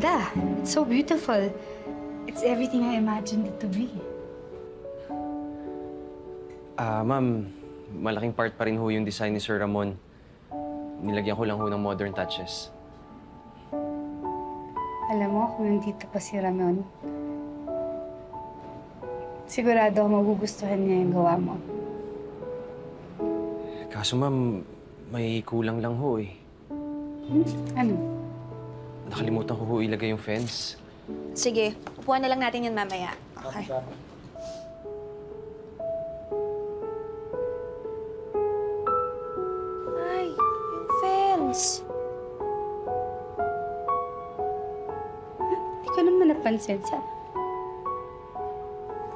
ganda. It's so beautiful. It's everything I imagined it to be. Ma'am, malaking part pa rin ho yung design ni Sir Ramon. Nilagyan ko lang ho ng modern touches. Alam mo, kung nandito pa si Ramon, sigurado ako magugustuhan niya yung gawa mo. Kaso ma'am, may kulang lang ho eh. Ano? Nakalimutan ko ho ilagay yung fence. Sige, upuan na lang natin yan mamaya. Okay. Ay, yung fence. Hindi ko naman napansin sa...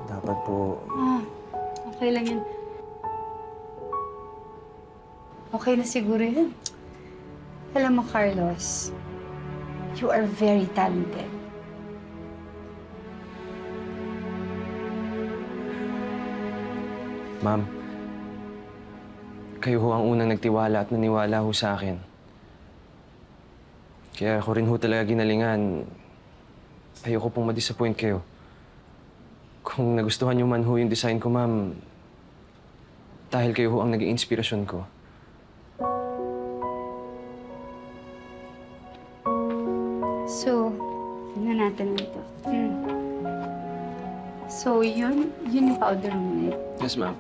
Dapat po... Okay lang yan. Okay na siguro yun. Alam mo, Carlos, you are very talented. Ma'am, kayo ho ang unang nagtiwala at naniwala ho sa akin. Kaya ako rin ho talaga ginalingan. Ayoko pong ma-disappoint kayo. Kung nagustuhan niyo man ho yung design ko, ma'am, dahil kayo ho ang naging inspirasyon ko. So, tignan natin ito. So, yun yung powder mo eh. Yes, ma'am.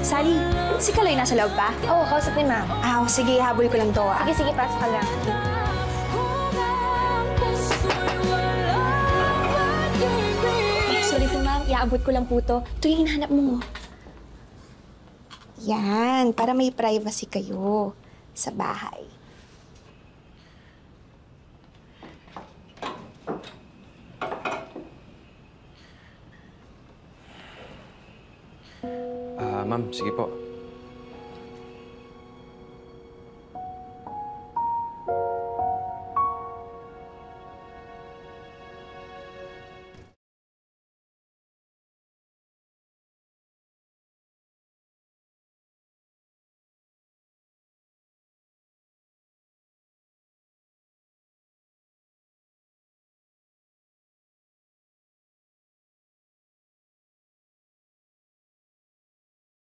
Sally, si Kaloy nasa loob pa? Oo, kausap ni ma'am. Sige, habol ko lang to. Sige, pasok ka lang. Sorry po, ma'am. Iaabot ko lang po to. Ito yung hinahanap mo. Yan, para may privacy kayo sa bahay. Ma'am, sige po.